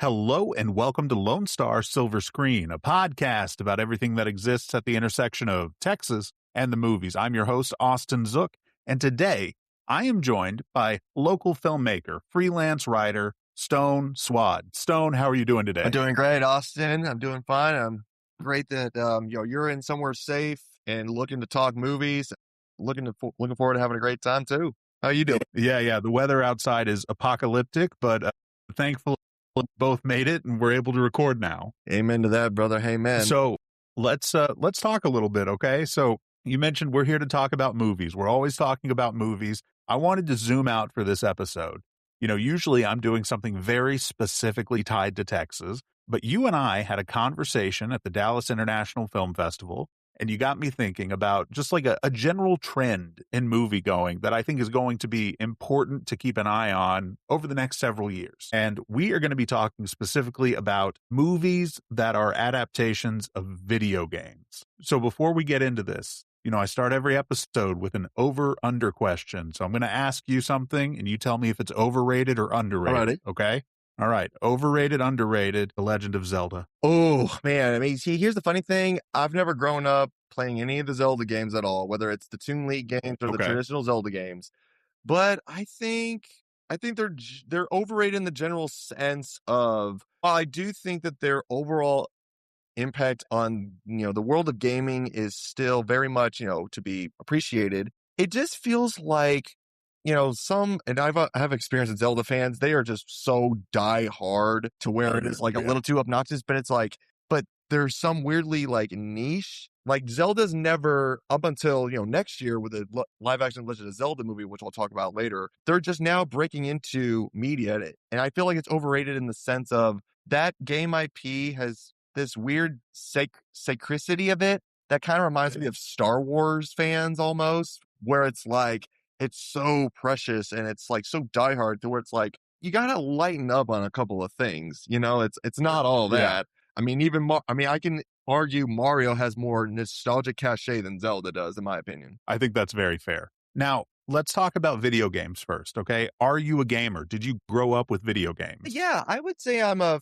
Hello and welcome to Lone Star Silver Screen, a podcast about everything that exists at the intersection of Texas and the movies. I'm your host, Austin Zook, and today I am joined by local filmmaker, freelance writer, Stone Swad. Stone, how are you doing today? I'm doing great, Austin. I'm doing fine. I'm great that you're in somewhere safe and looking to talk movies. Looking forward to having a great time too. How you doing? Yeah. The weather outside is apocalyptic, but thankfully both made it and we're able to record now. Amen to that, brother. Amen. So let's talk a little bit, okay? So you mentioned we're here to talk about movies. We're always talking about movies. I wanted to zoom out for this episode. Usually I'm doing something very specifically tied to Texas, but you and I had a conversation at the Dallas International Film Festival, and you got me thinking about just like a general trend in movie going that I think is going to be important to keep an eye on over the next several years. And we are going to be talking specifically about movies that are adaptations of video games. So before we get into this, I start every episode with an over-under question. So I'm going to ask you something and you tell me if it's overrated or underrated. Alrighty. Okay? All right. Overrated, underrated, The Legend of Zelda. Oh, man. I mean, see, here's the funny thing. I've never grown up playing any of the Zelda games at all, whether it's the Toon League games or the traditional Zelda games. But I think they're overrated in the general sense of, while I do think that their overall impact on, the world of gaming is still very much, to be appreciated. It just feels like, and I have experience with Zelda fans. They are just so die hard to where it is like a little too obnoxious, but it's like, but there's some weirdly like niche, like Zelda's never up until, next year with the live action Legend of Zelda movie, which I'll talk about later. They're just now breaking into media. And I feel like it's overrated in the sense of that game IP has this weird sacredity of it that kind of reminds me of Star Wars fans almost, where it's like, it's so precious and it's like so diehard to where it's like, you got to lighten up on a couple of things. It's not all that. Yeah. I mean, I can argue Mario has more nostalgic cachet than Zelda does, in my opinion. I think that's very fair. Now, let's talk about video games first, okay? Are you a gamer? Did you grow up with video games? Yeah, I would say I'm a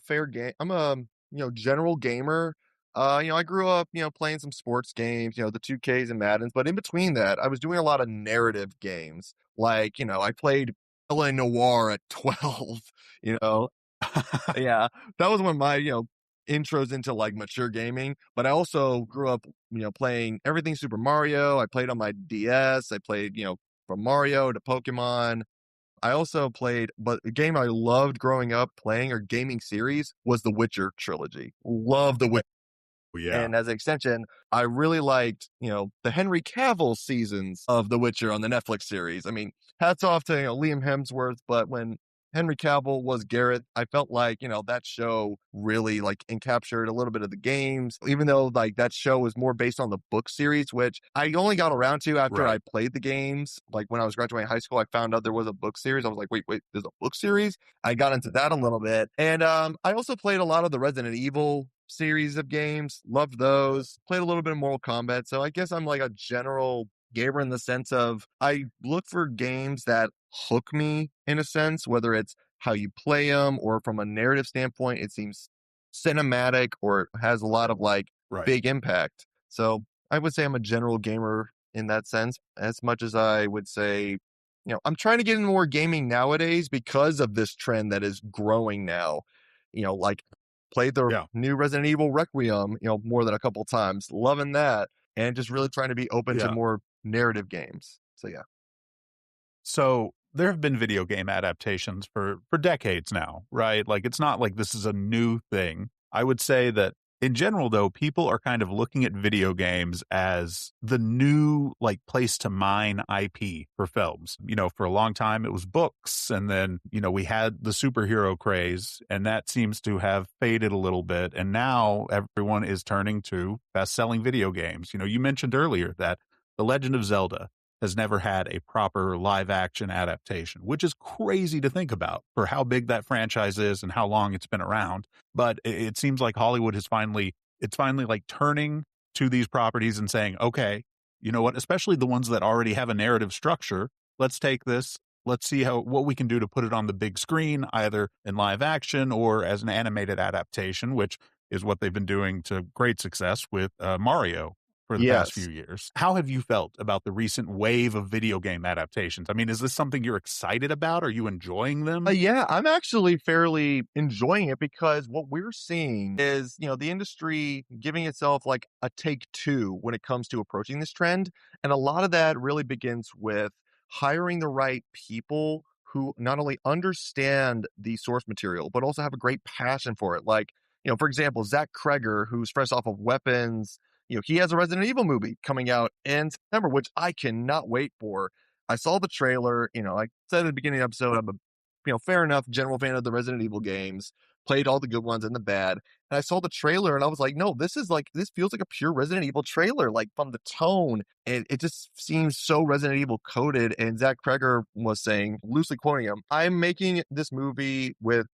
general gamer. I grew up, playing some sports games, the 2Ks and Maddens, but in between that, I was doing a lot of narrative games. Like, I played LA Noire at 12, Yeah, that was when my, intros into like mature gaming. But I also grew up, playing everything Super Mario. I played on my DS. I played, from Mario to Pokemon. I also played, but a game I loved growing up playing or gaming series was the Witcher trilogy. Love the Witcher. Yeah. And as an extension, I really liked, the Henry Cavill seasons of The Witcher on the Netflix series. I mean, hats off to, Liam Hemsworth, but when Henry Cavill was Garrett, I felt like, that show really like encaptured a little bit of the games, even though like that show was more based on the book series, which I only got around to after I played the games. Like when I was graduating high school, I found out there was a book series. I was like, wait, there's a book series? I got into that a little bit. And I also played a lot of the Resident Evil series of games. Loved those. Played a little bit of Mortal Kombat. So I guess I'm like a general gamer in the sense of I look for games that hook me in a sense, whether it's how you play them or from a narrative standpoint, it seems cinematic or it has a lot of like big impact. So I would say I'm a general gamer in that sense, as much as I would say, I'm trying to get into more gaming nowadays because of this trend that is growing now. Like played the new Resident Evil Requiem, more than a couple of times, loving that, and just really trying to be open to more narrative games. So yeah. So there have been video game adaptations for decades now, right? Like it's not like this is a new thing. I would say that in general, though, people are kind of looking at video games as the new like place to mine IP for films. For a long time it was books, and then, we had the superhero craze, and that seems to have faded a little bit. And now everyone is turning to best-selling video games. You mentioned earlier that The Legend of Zelda has never had a proper live action adaptation, which is crazy to think about for how big that franchise is and how long it's been around. But it seems like Hollywood has finally it's finally like turning to these properties and saying, okay, you know what, especially the ones that already have a narrative structure, let's take this, let's see what we can do to put it on the big screen, either in live action or as an animated adaptation, which is what they've been doing to great success with Mario for the past few Yes. years. How have you felt about the recent wave of video game adaptations? I mean, is this something you're excited about? Are you enjoying them? Yeah, I'm actually fairly enjoying it because what we're seeing is, the industry giving itself like a take two when it comes to approaching this trend. And a lot of that really begins with hiring the right people who not only understand the source material, but also have a great passion for it. Like, for example, Zach Kreger, who's fresh off of Weapons, he has a Resident Evil movie coming out in September, which I cannot wait for. I saw the trailer, like I said at the beginning of the episode, I'm a fair enough, general fan of the Resident Evil games, played all the good ones and the bad. And I saw the trailer and I was like, no, this feels like a pure Resident Evil trailer, like from the tone. And it just seems so Resident Evil coded. And Zach Kreger was saying, loosely quoting him, I'm making this movie with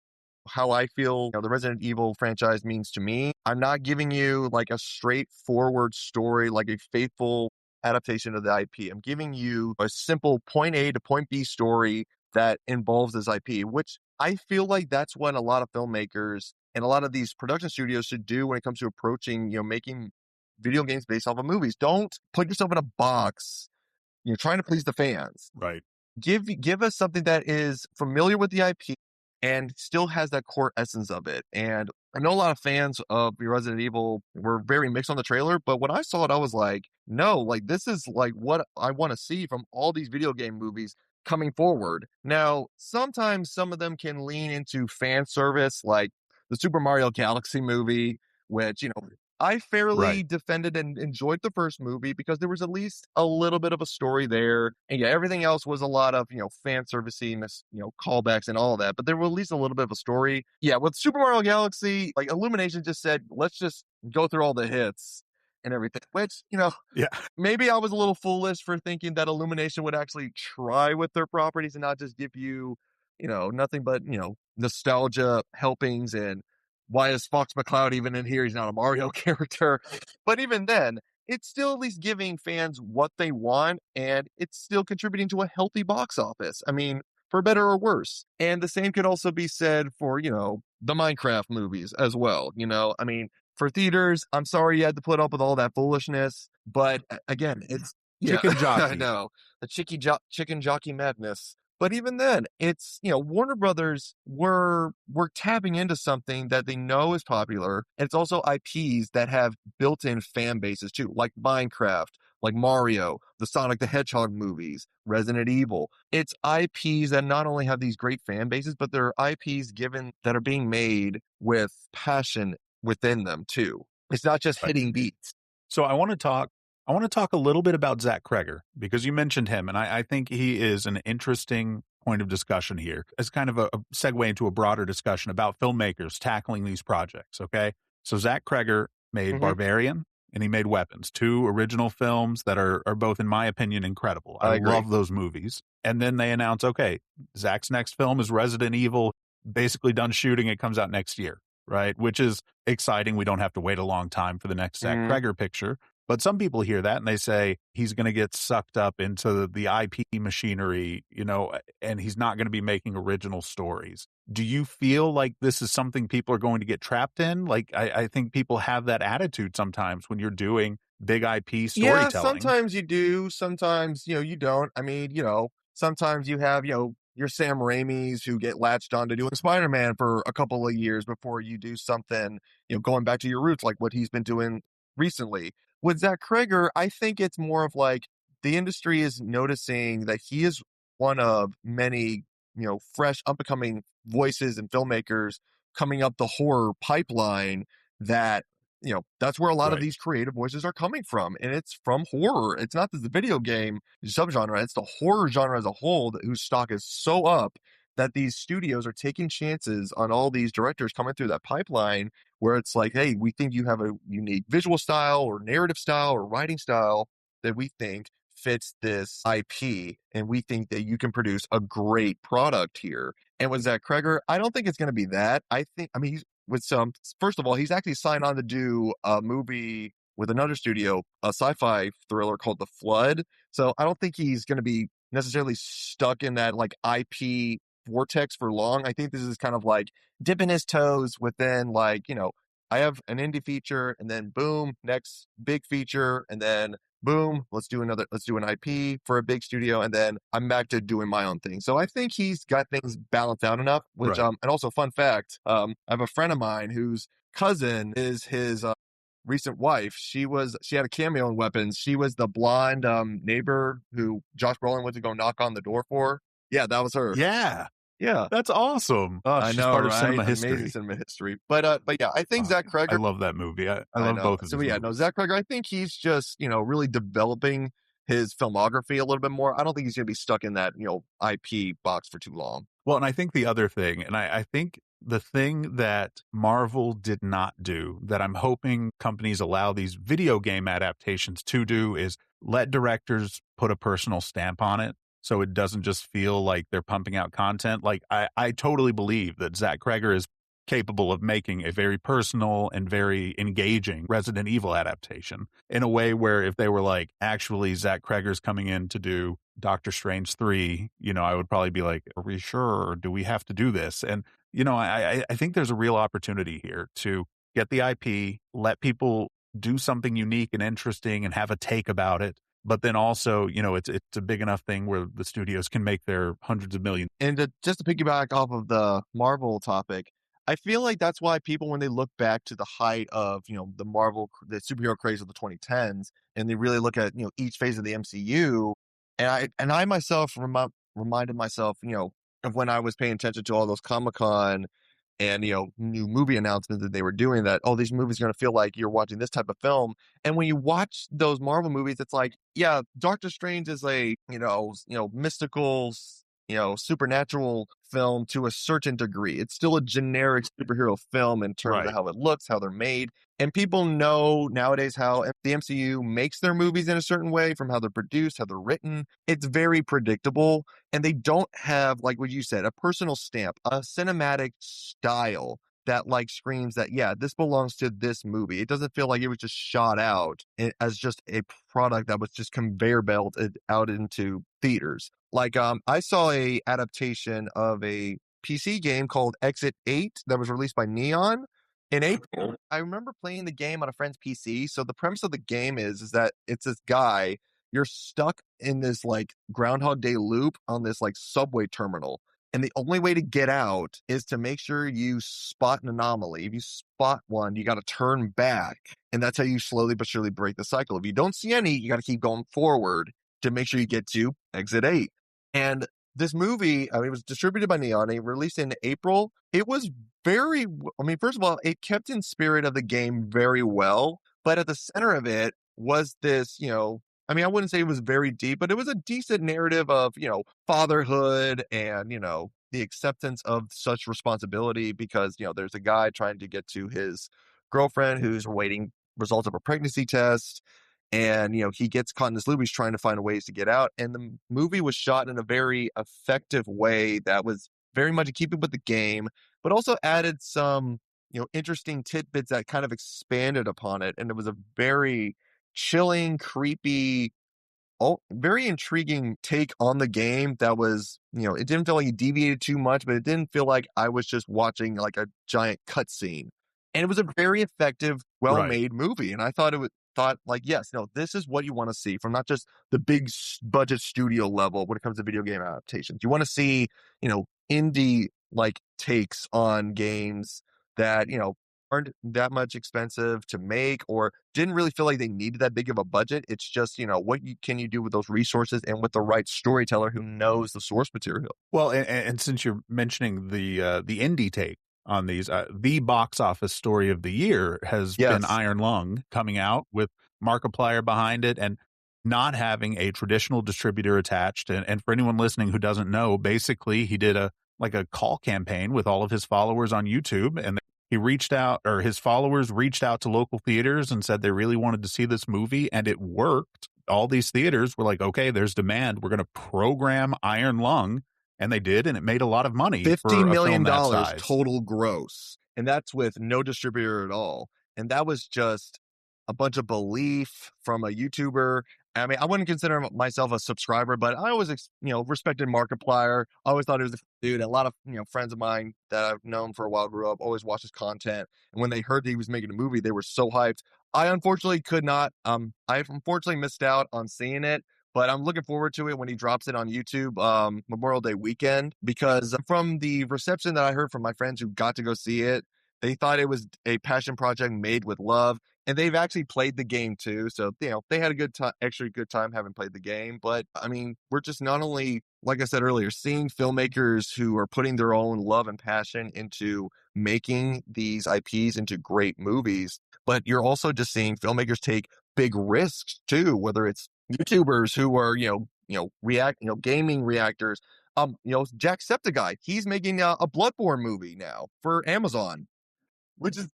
how I feel the Resident Evil franchise means to me. I'm not giving you like a straightforward story, like a faithful adaptation of the IP. I'm giving you a simple point A to point B story that involves this IP, which I feel like that's what a lot of filmmakers and a lot of these production studios should do when it comes to approaching, making video games based off of movies. Don't put yourself in a box, trying to please the fans. Right. Give us something that is familiar with the IP and still has that core essence of it. And I know a lot of fans of Resident Evil were very mixed on the trailer, but when I saw it, I was like, no, like this is like what I want to see from all these video game movies coming forward. Now, sometimes some of them can lean into fan service, like the Super Mario Galaxy movie, which, I fairly Right. defended and enjoyed the first movie because there was at least a little bit of a story there. And yeah, everything else was a lot of, fan servicey, callbacks and all of that. But there was at least a little bit of a story. Yeah, with Super Mario Galaxy, like Illumination just said, let's just go through all the hits and everything, which, Yeah. maybe I was a little foolish for thinking that Illumination would actually try with their properties and not just give you, nothing but, nostalgia helpings and why is Fox McCloud even in here? He's not a Mario character. But even then, it's still at least giving fans what they want and it's still contributing to a healthy box office. I mean, for better or worse. And the same could also be said for, the Minecraft movies as well. I mean, for theaters, I'm sorry you had to put up with all that foolishness, but again, it's Chicken I jockey. know the chicken jockey madness. But even then, it's Warner Brothers were tapping into something that they know is popular, and it's also IPs that have built-in fan bases too, like Minecraft, like Mario, the Sonic the Hedgehog movies, Resident Evil. It's IPs that not only have these great fan bases, but they're IPs given that are being made with passion within them too. It's not just Right. hitting beats. So I want to talk a little bit about Zach Kreger because you mentioned him, and I think he is an interesting point of discussion here as kind of a segue into a broader discussion about filmmakers tackling these projects. Okay. So Zach Kreger made Hmm. Barbarian and he made Weapons, two original films that are both, in my opinion, incredible. I I agree. love those movies. And then they announce, okay, Zach's next film is Resident Evil, basically done shooting. It comes out next year, right? Which is exciting. We don't have to wait a long time for the next Zach Mhm. Kreger picture. But some people hear that and they say he's going to get sucked up into the IP machinery, and he's not going to be making original stories. Do you feel like this is something people are going to get trapped in? Like, I think people have that attitude sometimes when you're doing big IP Yeah, storytelling. sometimes you do. Sometimes, you don't. I mean, sometimes you have, your Sam Raimis who get latched on to doing Spider-Man for a couple of years before you do something, going back to your roots, like what he's been doing recently. With Zach Kreger, I think it's more of like the industry is noticing that he is one of many, fresh up and coming voices and filmmakers coming up the horror pipeline that that's where a lot of Right. these creative voices are coming from. And it's from horror. It's not the video game subgenre. It's the horror genre as a whole whose stock is so up that these studios are taking chances on all these directors coming through that pipeline where it's like, hey, we think you have a unique visual style or narrative style or writing style that we think fits this IP. And we think that you can produce a great product here. And with Zach Kreger, I don't think it's going to be that. I mean, with some. First of all, he's actually signed on to do a movie with another studio, a sci-fi thriller called The Flood. So I don't think he's going to be necessarily stuck in that like IP vortex for long. I think this is kind of like dipping his toes within like, I have an indie feature and then boom, next big feature and then boom, let's do an IP for a big studio and then I'm back to doing my own thing. So I think he's got things balanced out enough, which Right. and also fun fact, I have a friend of mine whose cousin is his recent wife. She had a cameo in Weapons. She was the blonde neighbor who Josh Brolin went to go knock on the door for. Yeah, that was her. Yeah. Yeah. That's awesome. Oh, I she's know, part of right? cinema Amazing history. cinema history. But yeah, I think Zach I Kreger. love that movie. I I love know. both of So his yeah, movies. no, Zach Kreger. I think he's just really developing his filmography a little bit more. I don't think he's going to be stuck in that IP box for too long. Well, and I think the other thing, and I think the thing that Marvel did not do that I'm hoping companies allow these video game adaptations to do is let directors put a personal stamp on it. So it doesn't just feel like they're pumping out content. Like I totally believe that Zach Kreger is capable of making a very personal and very engaging Resident Evil adaptation in a way where if they were like, actually, Zach Kreger's coming in to do Doctor Strange 3, I would probably be like, are we sure? Or do we have to do this? And, I think there's a real opportunity here to get the IP, let people do something unique and interesting and have a take about it. But then also, it's a big enough thing where the studios can make their hundreds of millions. And just to piggyback off of the Marvel topic, I feel like that's why people, when they look back to the height of, the superhero craze of the 2010s, and they really look at, each phase of the MCU, and I myself reminded myself, of when I was paying attention to all those Comic-Con and, new movie announcements that they were doing that, oh, these movies are going to feel like you're watching this type of film. And when you watch those Marvel movies, it's like, yeah, Doctor Strange is a, mystical, supernatural film to a certain degree. It's still a generic superhero film in terms of how it looks, how they're made. And people know nowadays how the MCU makes their movies in a certain way, from how they're produced, how they're written. It's very predictable. And they don't have, like what you said, a personal stamp, a cinematic style that like screams that, yeah, this belongs to this movie. It doesn't feel like it was just shot out as just a product that was just conveyor belted out into theaters. Like, I saw a adaptation of a PC game called Exit 8 that was released by Neon in April. I remember playing the game on a friend's PC. So the premise of the game is that it's this guy, you're stuck in this like Groundhog Day loop on this like subway terminal. And the only way to get out is to make sure you spot an anomaly. If you spot one, you got to turn back. And that's how you slowly but surely break the cycle. If you don't see any, you got to keep going forward to make sure you get to Exit 8. And this movie, it was distributed by Neon. It released in April. It was first of all, it kept in spirit of the game very well. But at the center of it was this, I wouldn't say it was very deep, but it was a decent narrative of, fatherhood and, the acceptance of such responsibility because, there's a guy trying to get to his girlfriend who's awaiting results of a pregnancy test. And, he gets caught in this loop. He's trying to find ways to get out. And the movie was shot in a very effective way that was very much in keeping with the game, but also added some, interesting tidbits that kind of expanded upon it. And it was a very chilling, creepy, very intriguing take on the game that was, it didn't feel like it deviated too much, but it didn't feel like I was just watching like a giant cutscene. And it was a very effective, well-made movie. And I thought yes, no, this is what you want to see from not just the big budget studio level when it comes to video game adaptations. You want to see, indie like takes on games that, aren't that much expensive to make or didn't really feel like they needed that big of a budget. It's just, can you do with those resources and with the right storyteller who knows the source material? Well, and since you're mentioning the indie take on these, the box office story of the year has been Iron Lung coming out with Markiplier behind it and not having a traditional distributor attached. And for anyone listening who doesn't know, basically he did a call campaign with all of his followers on YouTube, and he reached out, or his followers reached out to local theaters and said they really wanted to see this movie, and it worked. All these theaters were like, okay, there's demand. We're going to program Iron Lung. And they did, and it made a lot of money. $50 million total gross. and that's with no distributor at all. And that was just a bunch of belief from a YouTuber. I mean, I wouldn't consider myself a subscriber, but I always, respected Markiplier. I always thought he was a dude. A lot of, friends of mine that I've known for a while grew up, always watched his content. And when they heard that he was making a movie, they were so hyped. I unfortunately could not. I unfortunately missed out on seeing it, but I'm looking forward to it when he drops it on YouTube Memorial Day weekend, because from the reception that I heard from my friends who got to go see it, they thought it was a passion project made with love. And they've actually played the game too. So, they had a good time, extra good time having played the game. But I mean, we're just not only, like I said earlier, seeing filmmakers who are putting their own love and passion into making these IPs into great movies, but you're also just seeing filmmakers take big risks too, whether it's YouTubers who are, gaming reactors. Jacksepticeye, he's making a Bloodborne movie now for Amazon, which is,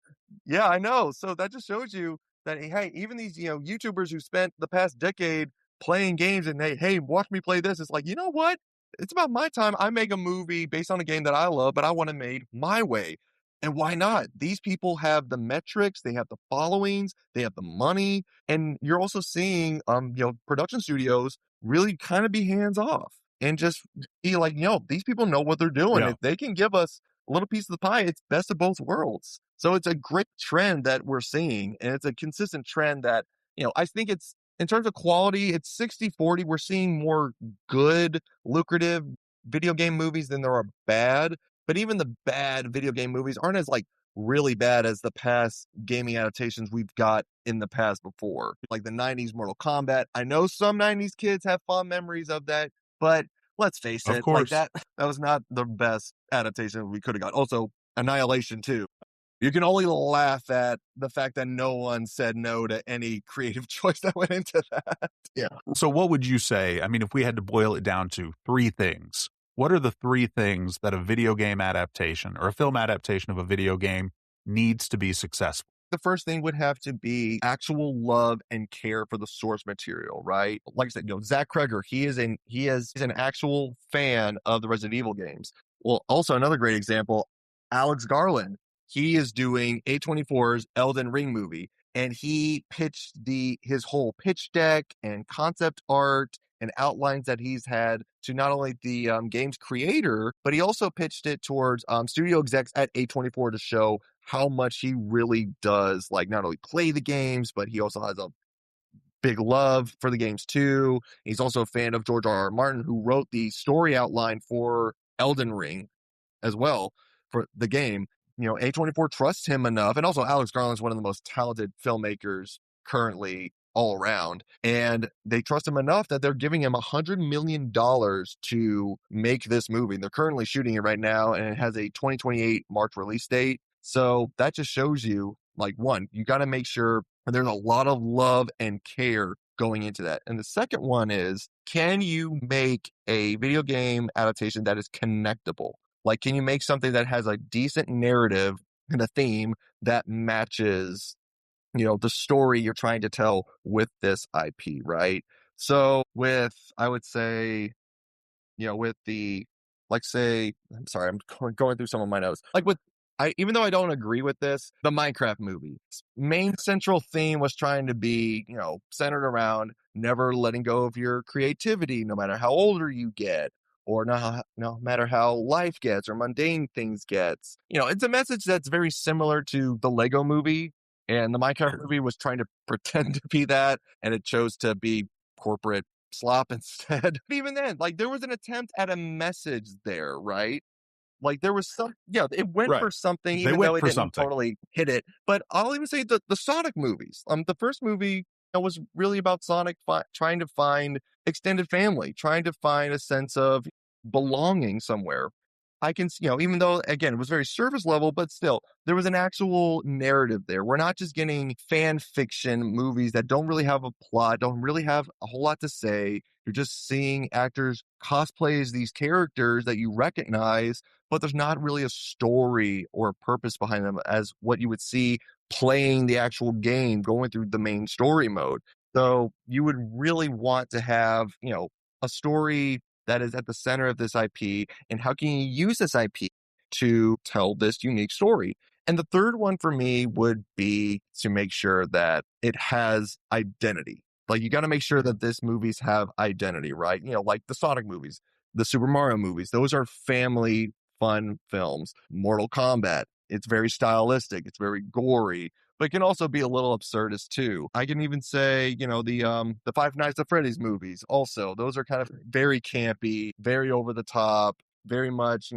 yeah, I know. So that just shows you that, hey, even these, YouTubers who spent the past decade playing games and hey, watch me play this. It's like, you know what? It's about my time. I make a movie based on a game that I love, but I want it made my way. And why not? These people have the metrics, they have the followings, they have the money, and you're also seeing, production studios really kind of be hands off and just be like, these people know what they're doing. Yeah. If they can give us a little piece of the pie, it's best of both worlds. So it's a great trend that we're seeing, and it's a consistent trend that, I think it's, in terms of quality, it's 60-40. We're seeing more good, lucrative video game movies than there are bad. But even the bad video game movies aren't as, like, really bad as the past gaming adaptations we've got in the past before. Like the 90s Mortal Kombat. I know some 90s kids have fond memories of that, but let's face Of it, like course. that was not the best adaptation we could have got. Also, Annihilation too. You can only laugh at the fact that no one said no to any creative choice that went into that. Yeah. So what would you say? I mean, if we had to boil it down to three things, what are the three things that a video game adaptation or a film adaptation of a video game needs to be successful? The first thing would have to be actual love and care for the source material, right? Like I said, Zach Kreger, he's an actual fan of the Resident Evil games. Well, also another great example, Alex Garland. He is doing A24's Elden Ring movie, and he pitched his whole pitch deck and concept art and outlines that he's had to not only the game's creator, but he also pitched it towards studio execs at A24 to show how much he really does, like, not only play the games, but he also has a big love for the games too. He's also a fan of George R.R. Martin, who wrote the story outline for Elden Ring as well for the game. A24 trusts him enough. And also Alex Garland's one of the most talented filmmakers currently all around. And they trust him enough that they're giving him $100 million to make this movie. And they're currently shooting it right now, and it has a 2028 March release date. So that just shows you, like, one, you got to make sure there's a lot of love and care going into that. And the second one is, can you make a video game adaptation that is connectable? Like, can you make something that has a decent narrative and a theme that matches, the story you're trying to tell with this IP, right? So I would say, with I'm sorry, I'm going through some of my notes. Like even though I don't agree with this, the Minecraft movie, main central theme was trying to be, centered around never letting go of your creativity, no matter how older you get, or no matter how life gets or mundane things gets. It's a message that's very similar to the Lego movie, and the Minecraft movie was trying to pretend to be that, and it chose to be corporate slop instead. But even then, like, there was an attempt at a message there, right? Like, there was it went Right. for something, They even went though it for didn't something. totally hit it. But I'll even say the Sonic movies. The first movie was really about Sonic trying to find extended family, trying to find a sense of belonging somewhere. I can, even though, again, it was very surface level, but still, there was an actual narrative there. We're not just getting fan fiction movies that don't really have a plot, don't really have a whole lot to say. You're just seeing actors cosplay as these characters that you recognize, but there's not really a story or a purpose behind them as what you would see playing the actual game, going through the main story mode. So you would really want to have, a story that is at the center of this IP, and how can you use this IP to tell this unique story? And the third one for me would be to make sure that it has identity. Like you got to make sure that this movies have identity, right? Like the Sonic movies, the Super Mario movies, those are family fun films. Mortal Kombat, it's very stylistic, it's very gory, but it can also be a little absurdist too. I can even say, the Five Nights at Freddy's movies also. Those are kind of very campy, very over the top, very much,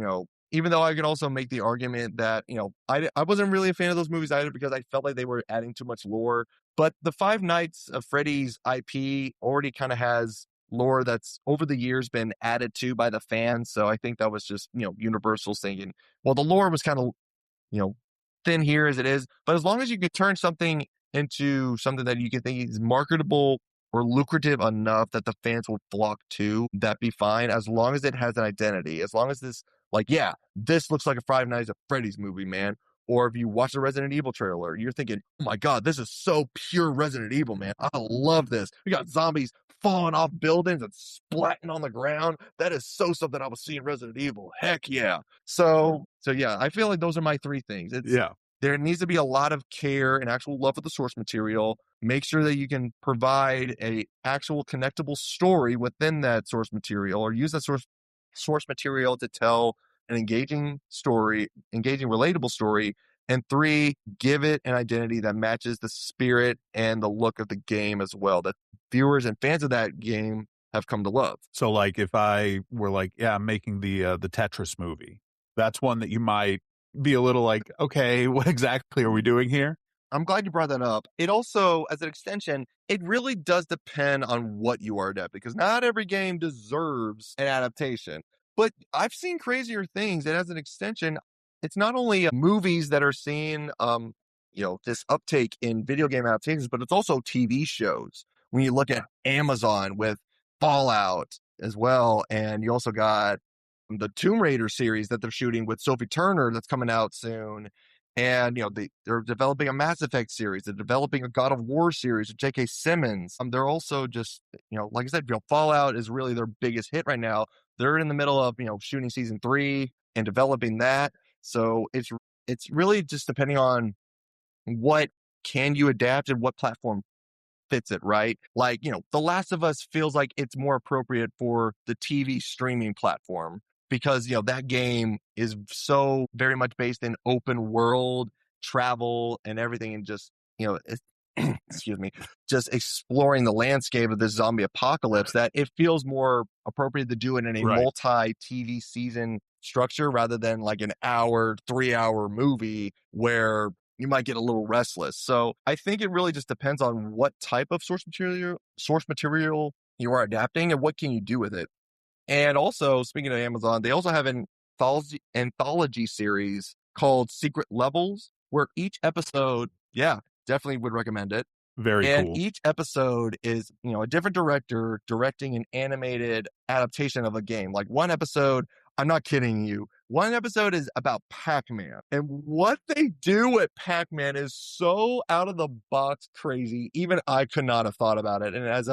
even though I could also make the argument that, I wasn't really a fan of those movies either because I felt like they were adding too much lore. But the Five Nights of Freddy's IP already kind of has lore that's over the years been added to by the fans. So I think that was just, Universal saying, well, the lore was kind of, thin here as it is. But as long as you can turn something into something that you can think is marketable or lucrative enough that the fans will flock to, that'd be fine. As long as it has an identity, as long as this, like, yeah, this looks like a Five Nights at Freddy's movie, man. Or if you watch the Resident Evil trailer, you're thinking, oh my God, this is so pure Resident Evil, man. I love this. We got zombies falling off buildings and splatting on the ground. That is so something I was seeing Resident Evil. Heck yeah. So yeah, I feel like those are my three things. There needs to be a lot of care and actual love for the source material. Make sure that you can provide a actual connectable story within that source material, or use that source material to tell an engaging story, relatable story. And three, give it an identity that matches the spirit and the look of the game as well, that viewers and fans of that game have come to love. So like if I were like, yeah, I'm making the Tetris movie, that's one that you might be a little like, okay, what exactly are we doing here? I'm glad you brought that up. It also, as an extension, it really does depend on what you are adapting, because not every game deserves an adaptation. But I've seen crazier things. And as an extension, it's not only movies that are seeing, this uptake in video game adaptations, but it's also TV shows. When you look at Amazon with Fallout as well, and you also got the Tomb Raider series that they're shooting with Sophie Turner that's coming out soon. And, they're developing a Mass Effect series. They're developing a God of War series with J.K. Simmons. They're also just, like I said, Fallout is really their biggest hit right now. They're in the middle of, shooting season 3 and developing that. So it's really just depending on what can you adapt and what platform fits it, right? Like, The Last of Us feels like it's more appropriate for the TV streaming platform because, that game is so very much based in open world travel and everything, and just, excuse me, just exploring the landscape of this zombie apocalypse, that it feels more appropriate to do it in a multi TV season structure rather than like an 3-hour movie where you might get a little restless. So I think it really just depends on what type of source material you are adapting and what can you do with it. And also, speaking of Amazon, they also have an anthology series called Secret Levels, where each episode, yeah, definitely would recommend it. Very and cool. Each episode is, a different director directing an animated adaptation of a game. Like one episode, I'm not kidding you, one episode is about Pac-Man. And what they do with Pac-Man is so out of the box crazy. Even I could not have thought about it. And as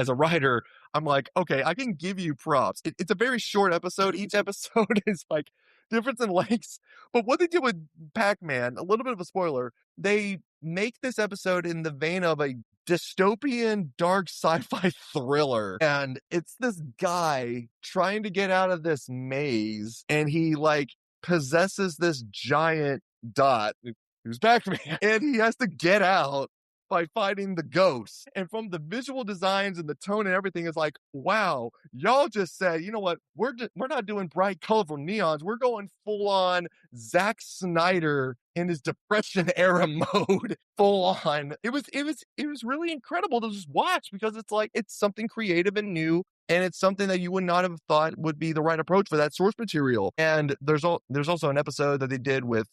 a writer, I'm like, okay, I can give you props. It's a very short episode. Each episode is like difference in lengths. But what they did with Pac-Man, a little bit of a spoiler, they make this episode in the vein of a dystopian dark sci-fi thriller. And it's this guy trying to get out of this maze, and he like possesses this giant dot who's Pac-Man, and he has to get out by fighting the ghosts. And from the visual designs and the tone and everything, it's like, wow, y'all just said, you know what? We're not doing bright, colorful neons. We're going full on Zack Snyder in his Depression era mode, full on. It was really incredible to just watch, because it's like, it's something creative and new. And it's something that you would not have thought would be the right approach for that source material. And there's also an episode that they did with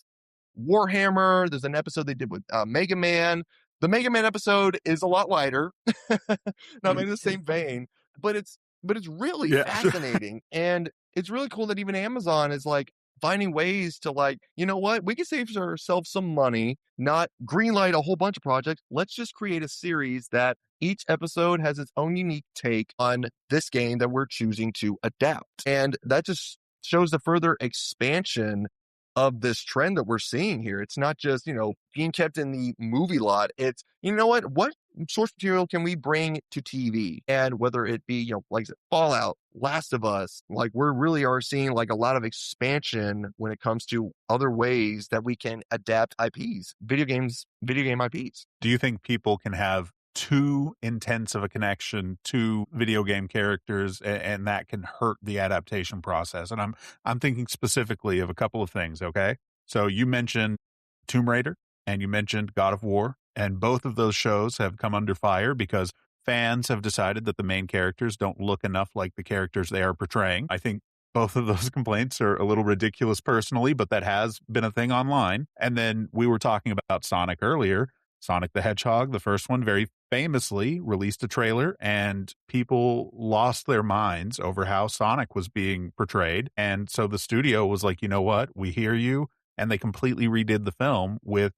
Warhammer. There's an episode they did with Mega Man. The Mega Man episode is a lot lighter, not in the same vein, but it's really fascinating. And it's really cool that even Amazon is like finding ways to like, you know what, we can save ourselves some money, not greenlight a whole bunch of projects. Let's just create a series that each episode has its own unique take on this game that we're choosing to adapt. And that just shows the further expansion of this trend that we're seeing here. It's not just, being kept in the movie lot. It's, what source material can we bring to TV? And whether it be, like I said, Fallout, Last of Us, like we really are seeing like a lot of expansion when it comes to other ways that we can adapt IPs, video game IPs. Do you think people can have too intense of a connection to video game characters and that can hurt the adaptation process? And I'm thinking specifically of a couple of things, okay? So you mentioned Tomb Raider and you mentioned God of War, and both of those shows have come under fire because fans have decided that the main characters don't look enough like the characters they are portraying. I think both of those complaints are a little ridiculous personally, but that has been a thing online. And then we were talking about Sonic earlier. Sonic the Hedgehog, the first one, very famously released a trailer and people lost their minds over how Sonic was being portrayed. And so the studio was like, you know what? We hear you. And they completely redid the film with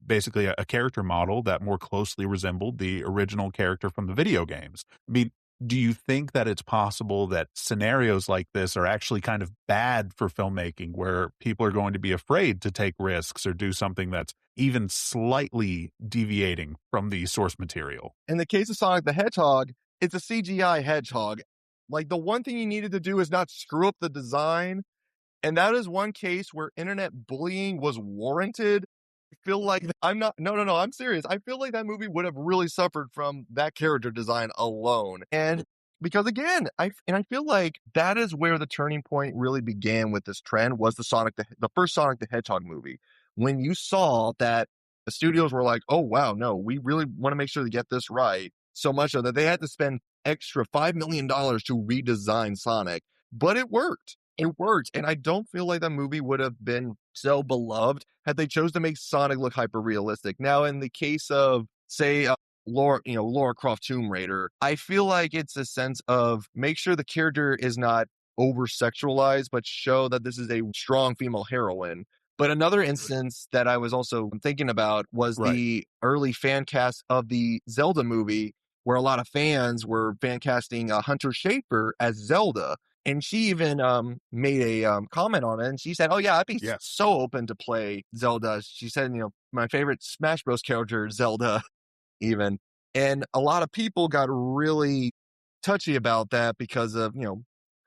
basically a character model that more closely resembled the original character from the video games. I mean, do you think that it's possible that scenarios like this are actually kind of bad for filmmaking, where people are going to be afraid to take risks or do something that's even slightly deviating from the source material? In the case of Sonic the Hedgehog, it's a CGI hedgehog. Like, the one thing you needed to do is not screw up the design. And that is one case where internet bullying was warranted. I feel like no, I'm serious. I feel like that movie would have really suffered from that character design alone. And because again, I feel like that is where the turning point really began with this trend, was the first Sonic the Hedgehog movie. When you saw that the studios were like, oh wow, no, we really want to make sure to get this right. So much so that they had to spend extra $5 million to redesign Sonic, but it worked. It worked. And I don't feel like that movie would have been so beloved had they chose to make Sonic look hyper realistic. Now, in the case of, say, Lara Croft Tomb Raider, I feel like it's a sense of make sure the character is not over sexualized, but show that this is a strong female heroine. But another instance that I was also thinking about was the early fan cast of the Zelda movie, where a lot of fans were fan casting Hunter Schafer as Zelda. And she even made a comment on it, and she said, "Oh yeah, I'd be so open to play Zelda." She said, "My favorite Smash Bros. Character, Zelda." Even, and a lot of people got really touchy about that because of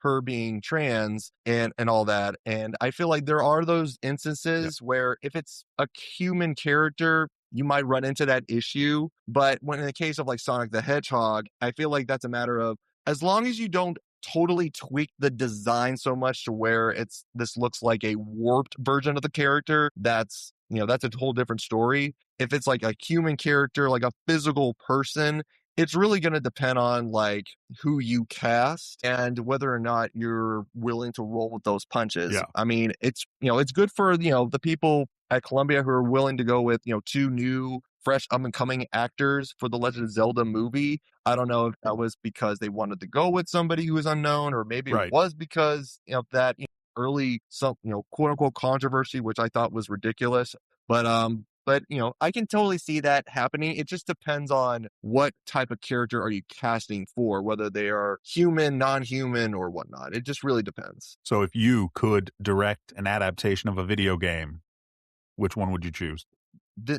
her being trans and all that. And I feel like there are those instances where if it's a human character, you might run into that issue. But when in the case of like Sonic the Hedgehog, I feel like that's a matter of, as long as you don't totally tweak the design so much to where this looks like a warped version of the character, that's a whole different story. If it's like a human character, like a physical person, it's really going to depend on like who you cast and whether or not you're willing to roll with those punches. Yeah. I mean, it's good for the people at Columbia who are willing to go with two new fresh up and coming actors for the Legend of Zelda movie. I don't know if that was because they wanted to go with somebody who was unknown, or maybe it was because that early quote unquote controversy, which I thought was ridiculous. But I can totally see that happening. It just depends on what type of character are you casting for, whether they are human, non-human, or whatnot. It just really depends. So if you could direct an adaptation of a video game, which one would you choose?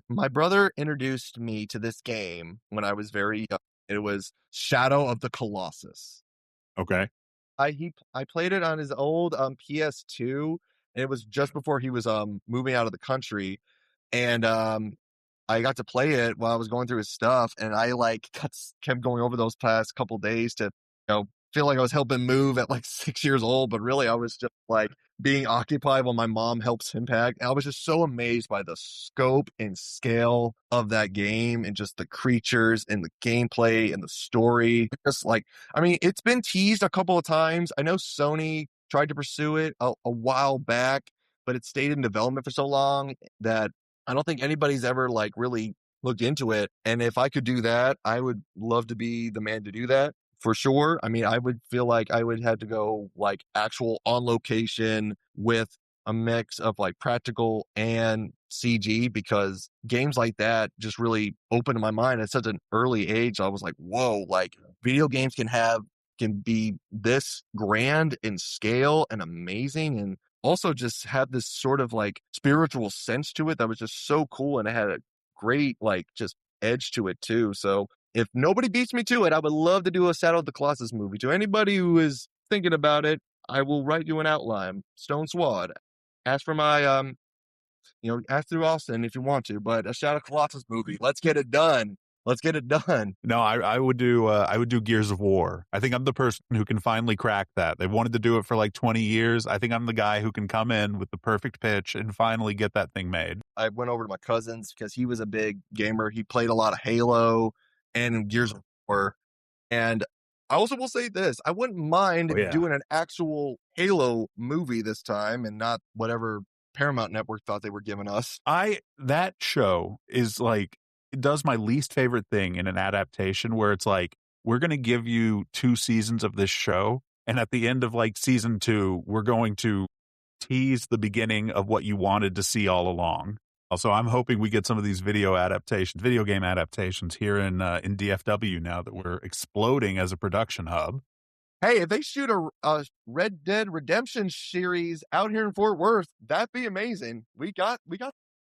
My brother introduced me to this game when I was very young. It was Shadow of the Colossus. Okay. I played it on his old PS2, and it was just before he was moving out of the country. And I got to play it while I was going through his stuff, and I kept going over those past couple days to feel like I was helping move at like 6 years old, but really I was just like being occupied while my mom helps him pack. And I was just so amazed by the scope and scale of that game, and just the creatures and the gameplay and the story. Just like, I mean, it's been teased a couple of times. I know Sony tried to pursue it a while back, but it stayed in development for so long that I don't think anybody's ever like really looked into it. And if I could do that, I would love to be the man to do that. For sure. I mean, I would feel like I would have to go like actual on location with a mix of like practical and CG, because games like that just really opened my mind at such an early age. I was like, whoa, like video games can be this grand in scale and amazing. And also just had this sort of like spiritual sense to it that was just so cool, and it had a great like just edge to it too. So if nobody beats me to it, I would love to do a Shadow of the Colossus movie. To anybody who is thinking about it, I will write you an outline. Stone Swad. Ask for my ask through Austin if you want to, but a Shadow of the Colossus movie. Let's get it done. Let's get it done. No, I would do Gears of War. I think I'm the person who can finally crack that. They've wanted to do it for like 20 years. I think I'm the guy who can come in with the perfect pitch and finally get that thing made. I went over to my cousin's because he was a big gamer. He played a lot of Halo and Gears of War. And I also will say this, I wouldn't mind doing an actual Halo movie this time and not whatever Paramount Network thought they were giving us. That show is like, it does my least favorite thing in an adaptation where it's like, we're going to give you 2 seasons of this show. And at the end of like season 2, we're going to tease the beginning of what you wanted to see all along. Also, I'm hoping we get some of these video game adaptations here in DFW now that we're exploding as a production hub. Hey, if they shoot a Red Dead Redemption series out here in Fort Worth, that'd be amazing. We got.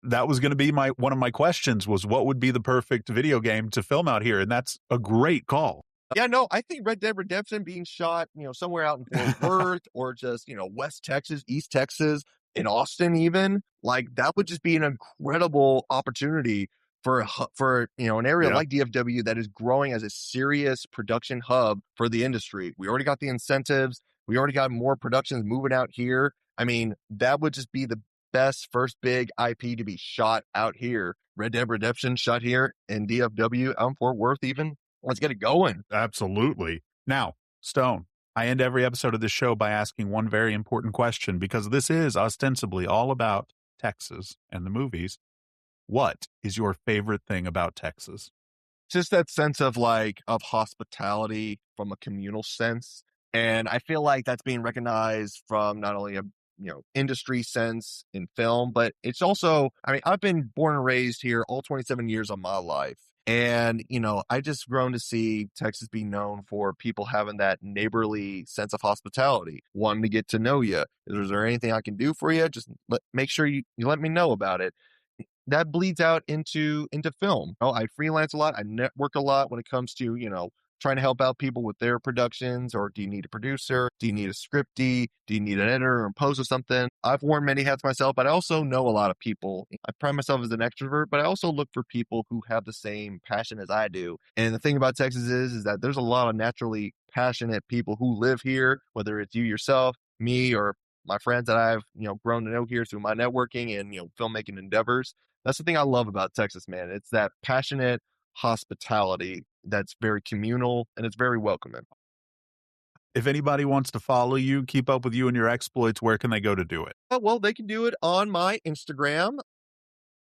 That was going to be one of my questions was what would be the perfect video game to film out here, and that's a great call. Yeah, no, I think Red Dead Redemption being shot, somewhere out in Fort Worth or just, West Texas, East Texas, in Austin even, like that would just be an incredible opportunity for an area like DFW that is growing as a serious production hub for the industry. We already got the incentives. We already got more productions moving out here. I mean, that would just be the best first big IP to be shot out here. Red Dead Redemption shot here in DFW, out in Fort Worth even. Let's get it going. Absolutely. Now, Stone, I end every episode of this show by asking one very important question because this is ostensibly all about Texas and the movies. What is your favorite thing about Texas? Just that sense of hospitality from a communal sense. And I feel like that's being recognized from not only a industry sense in film, but it's also, I've been born and raised here all 27 years of my life. And, I just grown to see Texas be known for people having that neighborly sense of hospitality, wanting to get to know you. Is there anything I can do for you? Just make sure you let me know about it. That bleeds out into film. I freelance a lot. I network a lot when it comes to, trying to help out people with their productions. Or do you need a producer? Do you need a scriptee? Do you need an editor or post or something? I've worn many hats myself, but I also know a lot of people. I pride myself as an extrovert, but I also look for people who have the same passion as I do. And the thing about Texas is that there's a lot of naturally passionate people who live here, whether it's you yourself, me, or my friends that I've, grown to know here through my networking and, filmmaking endeavors. That's the thing I love about Texas, man. It's that passionate hospitality that's very communal and it's very welcoming. If anybody wants to follow you, keep up with you and your exploits, where can they go to do it? Well, they can do it on my Instagram.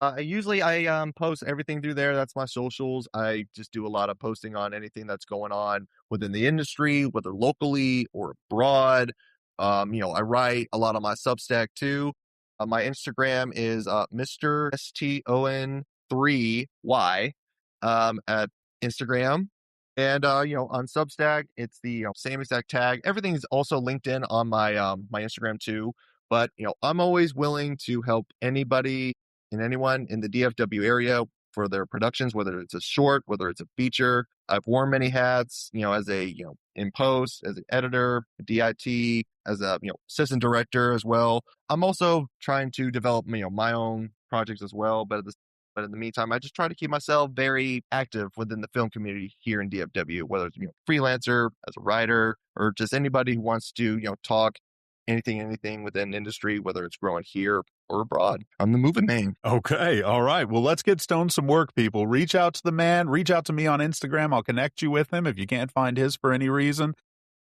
I post everything through there. That's my socials. I just do a lot of posting on anything that's going on within the industry, whether locally or abroad. I write a lot on my Substack too. My Instagram is Mr. STON3Y at Instagram. And on Substack, it's the same exact tag. Everything's also linked in on my my Instagram too. But I'm always willing to help anybody and anyone in the DFW area for their productions, whether it's a short, whether it's a feature. I've worn many hats, as a in post, as an editor, a DIT, as a assistant director as well. I'm also trying to develop my own projects as well, but in the meantime, I just try to keep myself very active within the film community here in DFW, whether it's freelancer, as a writer, or just anybody who wants to talk anything within industry, whether it's growing here or abroad. I'm the moving man. Okay. All right. Well, let's get Stone some work, people. Reach out to the man. Reach out to me on Instagram. I'll connect you with him if you can't find his for any reason.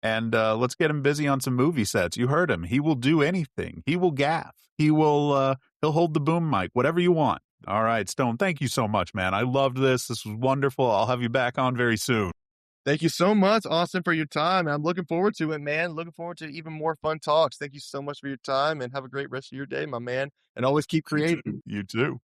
And let's get him busy on some movie sets. You heard him. He will do anything. He will gaff. He'll hold the boom mic, whatever you want. All right, Stone, thank you so much, man. I loved this. This was wonderful. I'll have you back on very soon. Thank you so much, Austin, for your time. I'm looking forward to it, man. Looking forward to even more fun talks. Thank you so much for your time and have a great rest of your day, my man. And always keep creating. You too.